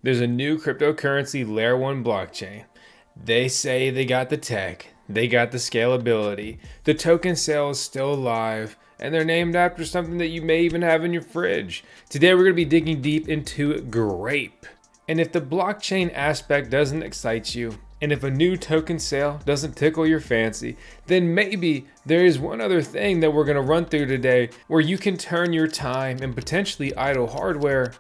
There's a new cryptocurrency layer 1 blockchain. They say they got the tech, they got the scalability, the token sale is still alive, and they're named after something that you may even have in your fridge. Today we're going to be digging deep into Grape. And if the blockchain aspect doesn't excite you, and if a new token sale doesn't tickle your fancy, then maybe there is one other thing that we're going to run through today where you can turn your time and potentially idle hardware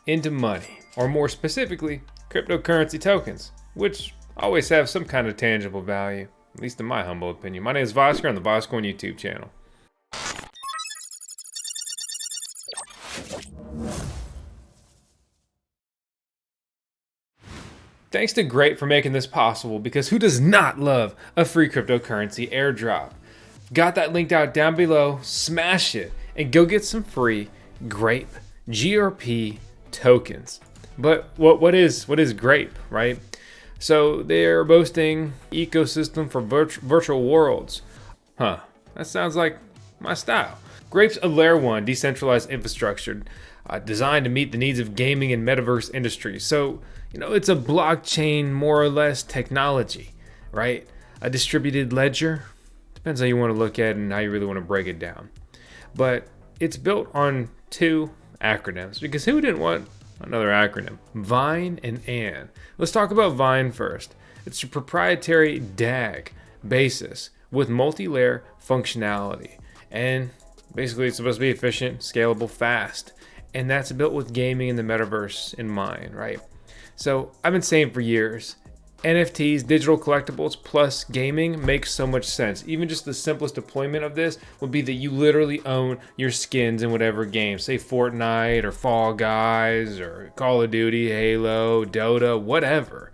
into money, or more specifically, cryptocurrency tokens, which always have some kind of tangible value, at least in my humble opinion. My name is Vosker on the VoskCoin YouTube channel. Thanks to Grape for making this possible, because who does not love a free cryptocurrency airdrop? Got that linked out down below, smash it, and go get some free Grape GRP tokens. But what is Grape, right? So they're boasting ecosystem for virtual worlds. That sounds like my style. Grape's a layer 1 decentralized infrastructure designed to meet the needs of gaming and metaverse industries. So, it's a blockchain, more or less, technology, right? A distributed ledger. Depends how you want to look at it and how you really want to break it down. But it's built on two acronyms, because who didn't want another acronym? Vine and ANN. Let's talk about Vine first. It's a proprietary DAG basis with multi-layer functionality. And basically it's supposed to be efficient, scalable, fast. And that's built with gaming and the metaverse in mind, right? So I've been saying for years, NFTs, digital collectibles plus gaming makes so much sense. Even just the simplest deployment of this would be that you literally own your skins in whatever game, say Fortnite or Fall Guys or Call of Duty, Halo, Dota, whatever.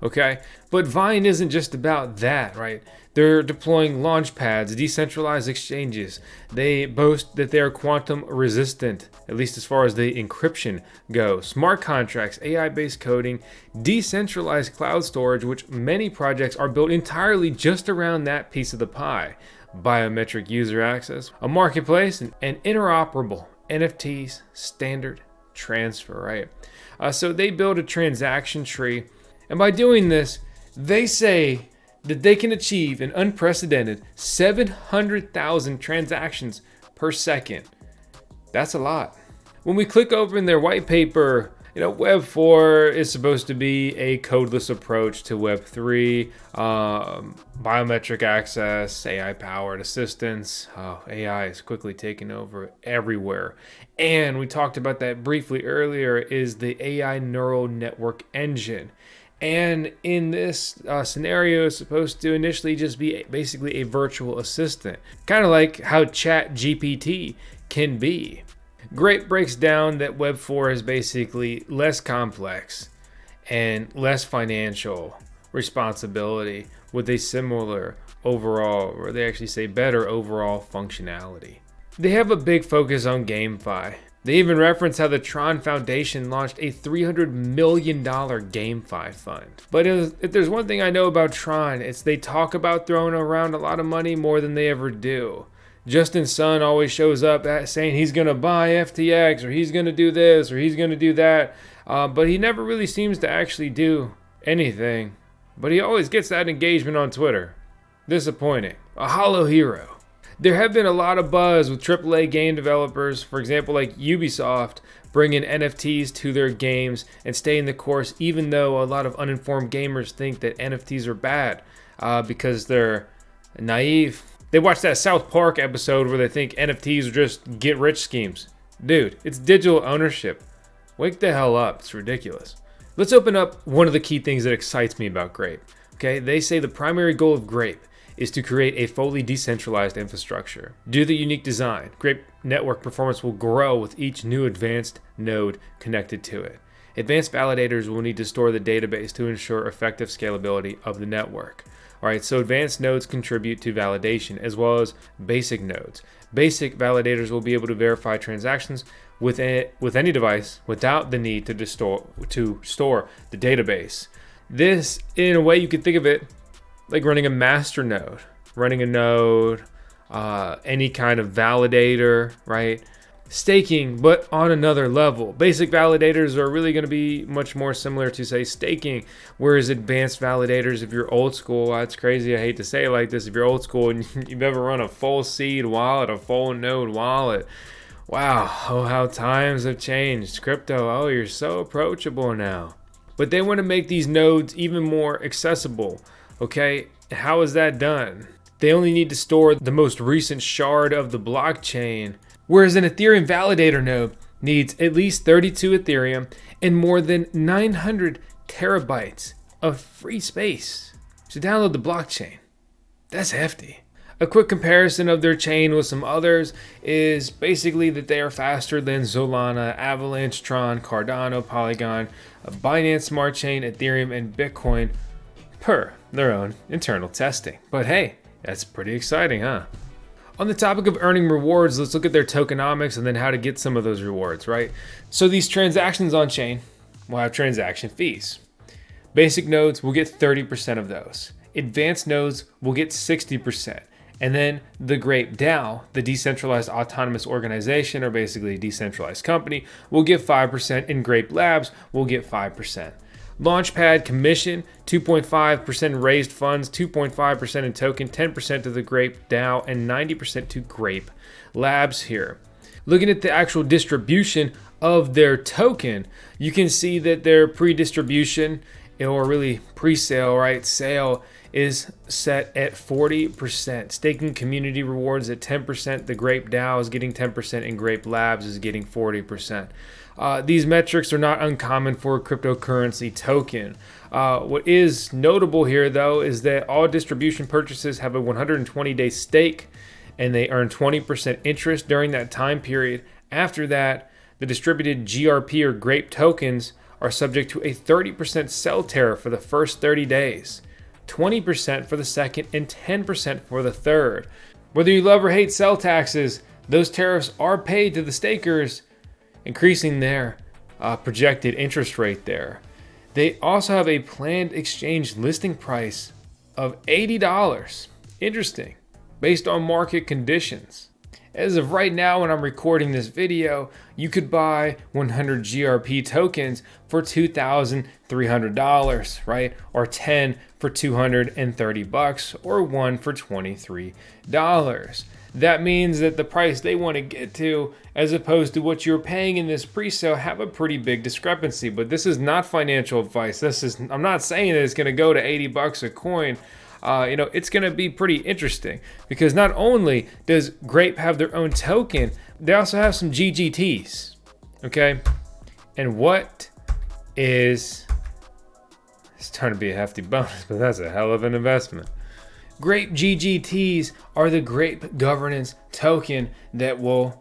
Okay, but Vine isn't just about that, right? They're deploying launchpads, decentralized exchanges. They boast that they are quantum resistant, at least as far as the encryption goes. Smart contracts, AI-based coding, decentralized cloud storage, which many projects are built entirely just around that piece of the pie. Biometric user access, a marketplace, and interoperable NFTs, standard transfer, right? So they build a transaction tree. And by doing this, they say that they can achieve an unprecedented 700,000 transactions per second. That's a lot. When we click open their white paper, Web 4 is supposed to be a codeless approach to Web 3, biometric access, AI-powered assistance. AI is quickly taking over everywhere. And we talked about that briefly earlier, is the AI neural network engine. And in this scenario, it's supposed to initially just be basically a virtual assistant, kind of like how Chat GPT can be. Grape breaks down that Web 4 is basically less complex and less financial responsibility with a similar overall, or they actually say better overall functionality. They have a big focus on GameFi. They even reference how the Tron Foundation launched a $300 million GameFi fund. But if there's one thing I know about Tron, it's they talk about throwing around a lot of money more than they ever do. Justin Sun always shows up saying he's going to buy FTX, or he's going to do this, or he's going to do that. But he never really seems to actually do anything. But he always gets that engagement on Twitter. Disappointing. A hollow hero. There have been a lot of buzz with AAA game developers, for example, like Ubisoft, bringing NFTs to their games and staying the course, even though a lot of uninformed gamers think that NFTs are bad because they're naive. They watch that South Park episode where they think NFTs are just get-rich schemes. Dude, it's digital ownership. Wake the hell up. It's ridiculous. Let's open up one of the key things that excites me about Grape. Okay, they say the primary goal of Grape is to create a fully decentralized infrastructure. Due to the unique design, Grape network performance will grow with each new advanced node connected to it. Advanced validators will need to store the database to ensure effective scalability of the network. All right, so advanced nodes contribute to validation as well as basic nodes. Basic validators will be able to verify transactions with any device without the need to store the database. This, in a way, you could think of it like running a master node, running a node, any kind of validator, right? staking, but on another level. Basic validators are really going to be much more similar to, say, staking, whereas advanced validators, if you're old school, it's crazy, I hate to say it like this, if you're old school and you've ever run a full seed wallet, a full node wallet, wow, oh, how times have changed. Crypto, oh, you're so approachable now. But they want to make these nodes even more accessible, okay? How is that done? They only need to store the most recent shard of the blockchain, whereas an Ethereum validator node needs at least 32 Ethereum and more than 900 terabytes of free space to download the blockchain. That's hefty. A quick comparison of their chain with some others is basically that they are faster than Solana, Avalanche, Tron, Cardano, Polygon, Binance Smart Chain, Ethereum, and Bitcoin per their own internal testing. But hey, that's pretty exciting, huh? On the topic of earning rewards, let's look at their tokenomics and then how to get some of those rewards, right? So these transactions on chain will have transaction fees. Basic nodes will get 30% of those. Advanced nodes will get 60%. And then the Grape DAO, the decentralized autonomous organization, or basically a decentralized company, will get 5%, and Grape Labs will get 5%. Launchpad commission, 2.5% raised funds, 2.5% in token, 10% to the Grape DAO, and 90% to Grape Labs here. Looking at the actual distribution of their token, you can see that their pre-distribution, or really pre-sale, right, sale, is set at 40%. Staking community rewards at 10%. The Grape DAO is getting 10%, and Grape Labs is getting 40%. These metrics are not uncommon for a cryptocurrency token. What is notable here, though, is that all distribution purchases have a 120-day stake, and they earn 20% interest during that time period. After that, the distributed GRP or Grape tokens are subject to a 30% sell tariff for the first 30 days, 20% for the second, and 10% for the third. Whether you love or hate sell taxes, those tariffs are paid to the stakers, increasing their projected interest rate there. They also have a planned exchange listing price of $80. Interesting, based on market conditions. As of right now, when I'm recording this video, you could buy 100 GRP tokens for $2,300, right? Or 10 for $230, or 1 for $23. That means that the price they want to get to, as opposed to what you're paying in this pre-sale, have a pretty big discrepancy. But this is not financial advice. I'm not saying that it's going to go to $80 a coin. It's going to be pretty interesting, because not only does Grape have their own token, they also have some GGTs, okay? And what is, it's starting to be a hefty bonus, but that's a hell of an investment. Grape GGTs are the Grape governance token that will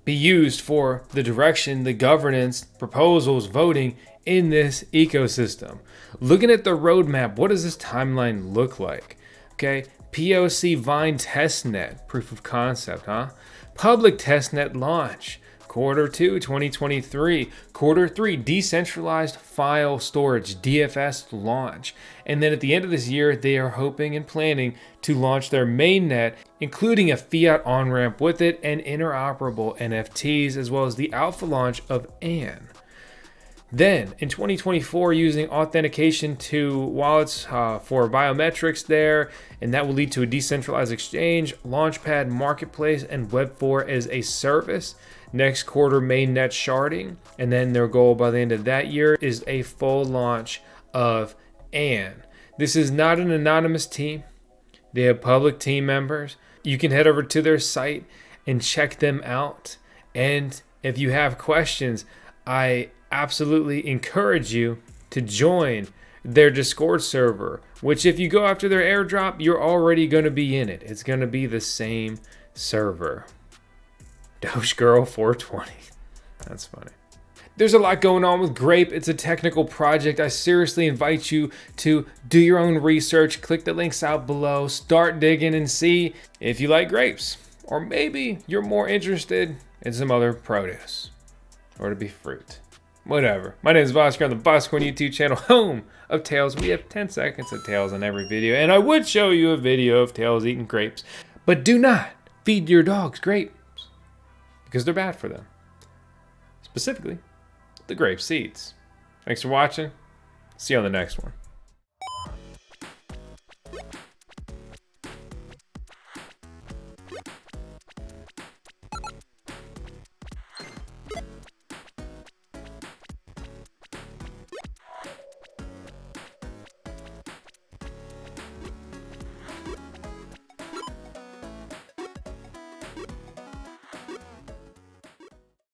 be used for the direction, the governance, proposals, voting in this ecosystem. Looking at the roadmap, what does this timeline look like? Okay, POC Vine testnet, proof of concept, huh? Public testnet launch, Q2 2023, Q3 decentralized file storage, DFS launch. And then at the end of this year, they are hoping and planning to launch their mainnet, including a fiat on-ramp with it and interoperable NFTs, as well as the alpha launch of AN. Then in 2024, using authentication to wallets for biometrics there, and that will lead to a decentralized exchange, launchpad, marketplace, and Web4 as a service. Next quarter, mainnet sharding, and then their goal by the end of that year is a full launch of AN. This is not an anonymous team. They have public team members. You can head over to their site and check them out. And if you have questions, I absolutely encourage you to join their Discord server, which if you go after their airdrop, you're already going to be in it. It's going to be the same server. Doge Girl 420. That's funny. There's a lot going on with Grape. It's a technical project. I seriously invite you to do your own research. Click the links out below. Start digging and see if you like grapes. Or maybe you're more interested in some other produce. Or to be fruit. Whatever. My name is VoskCoin on the VoskCoin YouTube channel, home of Tails. We have 10 seconds of Tails on every video. And I would show you a video of Tails eating grapes. But do not feed your dogs grapes. because they're bad for them. Specifically, the grape seeds. Thanks for watching. See you on the next one.